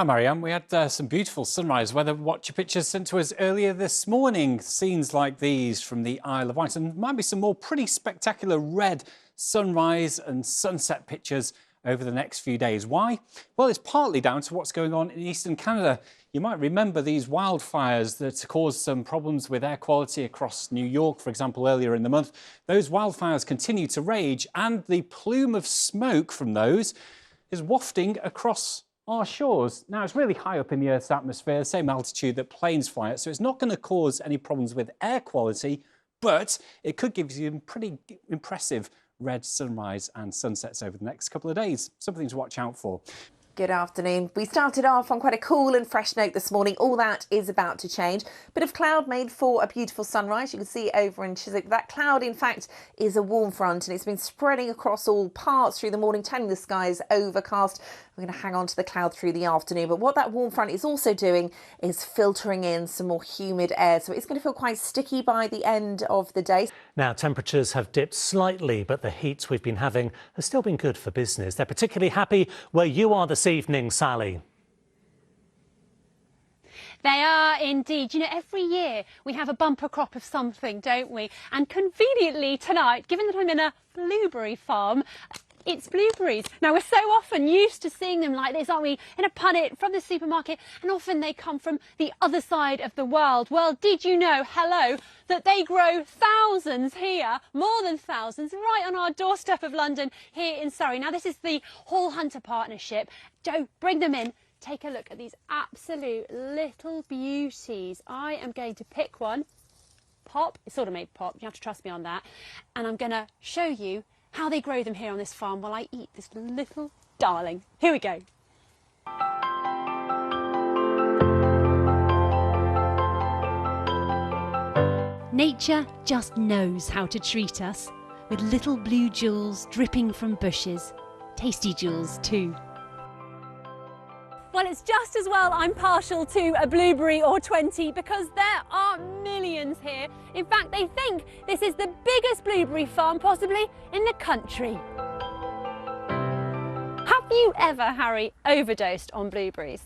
Hi Marianne, we had some beautiful sunrise weather watcher pictures sent to us earlier this morning. Scenes like these from the Isle of Wight, and might be some more pretty spectacular red sunrise and sunset pictures over the next few days. Why? Well, it's partly down to what's going on in eastern Canada. You might remember these wildfires that caused some problems with air quality across New York, for example, earlier in the month. Those wildfires continue to rage, and the plume of smoke from those is wafting across our shores. Now, it's really high up in the Earth's atmosphere, same altitude that planes fly at, so it's not going to cause any problems with air quality, but it could give you pretty impressive red sunrise and sunsets over the next couple of days. Something to watch out for. Good afternoon. We started off on quite a cool and fresh note this morning. All that is about to change. Bit of cloud made for a beautiful sunrise. You can see over in Chiswick. That cloud, in fact, is a warm front, and it's been spreading across all parts through the morning, turning the skies overcast. We're going to hang on to the cloud through the afternoon. But what that warm front is also doing is filtering in some more humid air. So it's going to feel quite sticky by the end of the day. Now, temperatures have dipped slightly, but the heat we've been having has still been good for business. They're particularly happy where you are this evening, Sally. They are indeed. You know, every year we have a bumper crop of something, don't we? And conveniently tonight, given that I'm in a blueberry farm, it's blueberries. Now, we're so often used to seeing them like this, aren't we, in a punnet from the supermarket, and often they come from the other side of the world. Well, did you know, hello, that they grow thousands here, more than thousands, right on our doorstep of London here in Surrey. Now, this is the Hall Hunter Partnership. Don't bring them in. Take a look at these absolute little beauties. I am going to pick one. Pop, it's sort of made pop, you have to trust me on that. And I'm going to show you how they grow them here on this farm while I eat this little darling. Here we go. Nature just knows how to treat us, with little blue jewels dripping from bushes. Tasty jewels too. Well, it's just as well I'm partial to a blueberry or 20 because there are millions here. In fact, they think this is the biggest blueberry farm possibly in the country. Have you ever, Harry, overdosed on blueberries?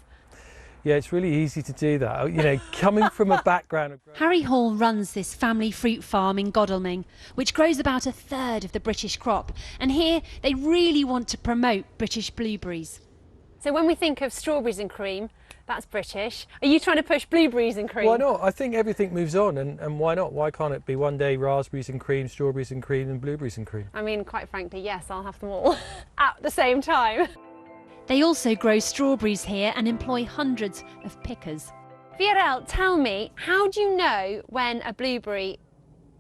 Yeah, it's really easy to do that. You know, coming from a background of... Harry Hall runs this family fruit farm in Godalming, which grows about a third of the British crop. And here they really want to promote British blueberries. So when we think of strawberries and cream, that's British. Are you trying to push blueberries and cream? Why not? I think everything moves on, and why not? Why can't it be one day raspberries and cream, strawberries and cream, and blueberries and cream? I mean, quite frankly, yes, I'll have them all at the same time. They also grow strawberries here and employ hundreds of pickers. Virel, tell me, how do you know when a blueberry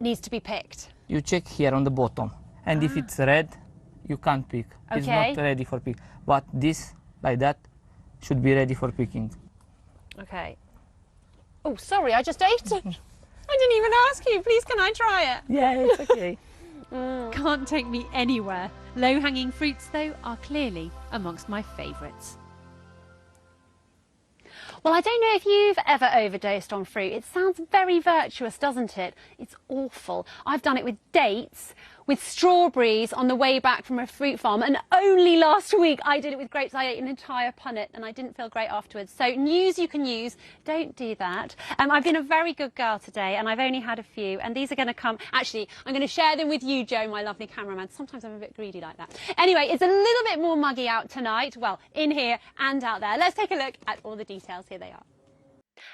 needs to be picked? You check here on the bottom, and if it's red, you can't pick. Okay. It's not ready for pick. But this, like that, should be ready for picking. Okay. Oh, sorry, I just ate it. I didn't even ask you. Please, can I try it? Yeah, it's okay. Can't take me anywhere. Low-hanging fruits, though, are clearly amongst my favourites. Well, I don't know if you've ever overdosed on fruit. It sounds very virtuous, doesn't it? It's awful. I've done it with dates, with strawberries on the way back from a fruit farm, and only last week I did it with grapes. I ate an entire punnet and I didn't feel great afterwards. So news you can use, don't do that. I've been a very good girl today and I've only had a few, and these are going to come, actually I'm going to share them with you, Joe, my lovely cameraman. Sometimes I'm a bit greedy like that. Anyway, it's a little bit more muggy out tonight, well, in here and out there. Let's take a look at all the details. Here they are.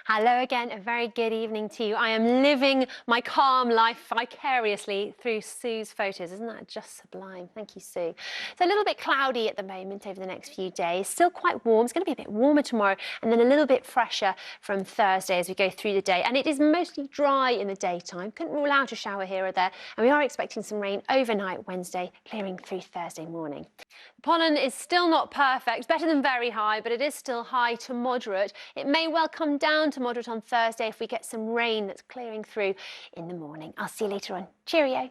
Hello again, a very good evening to you. I am living my calm life vicariously through Sue's photos. Isn't that just sublime? Thank you, Sue. It's a little bit cloudy at the moment over the next few days. Still quite warm. It's going to be a bit warmer tomorrow and then a little bit fresher from Thursday as we go through the day. And it is mostly dry in the daytime. Couldn't rule out a shower here or there. And we are expecting some rain overnight Wednesday, clearing through Thursday morning. The pollen is still not perfect, better than very high, but it is still high to moderate. It may well come down to moderate on Thursday if we get some rain that's clearing through in the morning. I'll see you later on. Cheerio.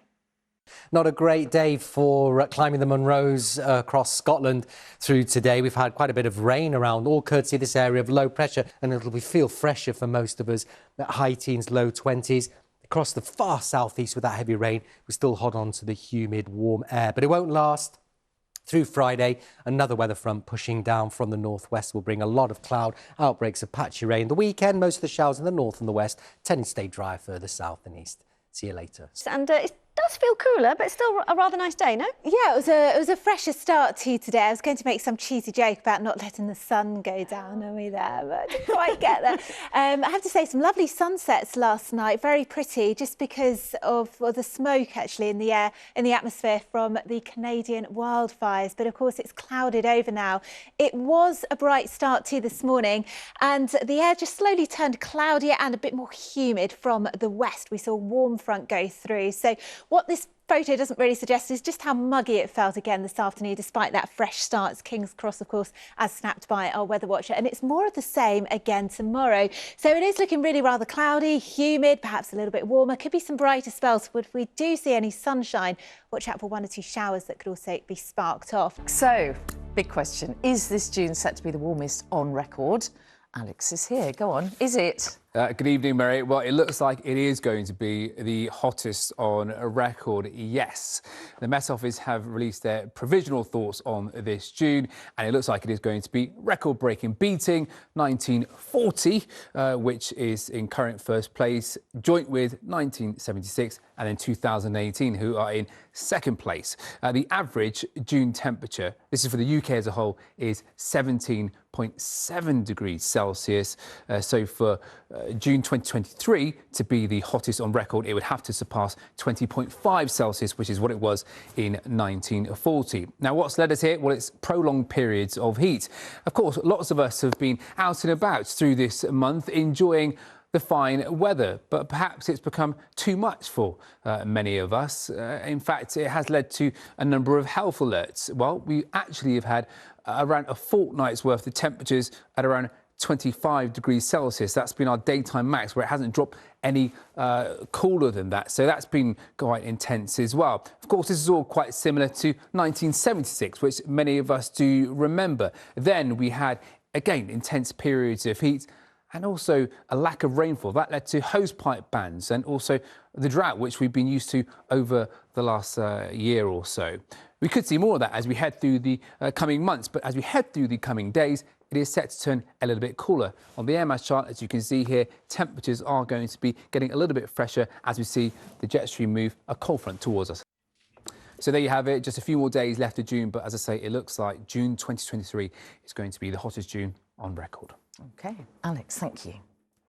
Not a great day for climbing the Munros across Scotland through today. We've had quite a bit of rain around, all courtesy of this area of low pressure, and it'll feel fresher for most of us at high teens, low 20s. Across the far southeast with that heavy rain, we still hold on to the humid, warm air, but it won't last. through Friday. Another weather front pushing down from the northwest will bring a lot of cloud, outbreaks of patchy rain. The weekend, most of the showers in the north and the west tending to stay dry further south and east. See you later. And it does feel cooler, but still a rather nice day, no? Yeah, it was a fresher start to today. I was going to make some cheesy joke about not letting the sun go down on me there, but I didn't quite get there. I have to say, some lovely sunsets last night, very pretty, just because of the smoke actually in the air, in the atmosphere from the Canadian wildfires. But of course, it's clouded over now. It was a bright start to this morning, and the air just slowly turned cloudier and a bit more humid from the west. We saw a warm front go through. So what this photo doesn't really suggest is just how muggy it felt again this afternoon, despite that fresh start. It's King's Cross, of course, as snapped by our weather watcher, and it's more of the same again tomorrow. So it is looking really rather cloudy, humid, perhaps a little bit warmer. Could be some brighter spells, but if we do see any sunshine, watch out for 1 or 2 showers that could also be sparked off. So, big question. Is this June set to be the warmest on record? Alex is here. Go on. Is it? Good evening, Mary. Well, it looks like it is going to be the hottest on record, yes. The Met Office have released their provisional thoughts on this June, and it looks like it is going to be record-breaking, beating 1940, which is in current first place, joint with 1976 and then 2018, who are in second place. The average June temperature, this is for the UK as a whole, is 17.7 degrees Celsius. So for June 2023 to be the hottest on record, it would have to surpass 20.5 Celsius, which is what it was in 1940. Now, what's led us here? Well, it's prolonged periods of heat. Of course, lots of us have been out and about through this month enjoying the fine weather, but perhaps it's become too much for many of us. In fact, it has led to a number of health alerts. Well, we actually have had around a fortnight's worth of temperatures at around 25 degrees Celsius. That's been our daytime max, where it hasn't dropped any cooler than that. So that's been quite intense as well. Of course, this is all quite similar to 1976, which many of us do remember. Then we had, again, intense periods of heat and also a lack of rainfall. That led to hosepipe bans and also the drought, which we've been used to over the last year or so. We could see more of that as we head through the coming months, but as we head through the coming days, it is set to turn a little bit cooler. On the air mass chart, as you can see here, temperatures are going to be getting a little bit fresher as we see the jet stream move a cold front towards us. So there you have it, just a few more days left of June, but as I say, it looks like June 2023 is going to be the hottest June on record. OK, Alex, thank you.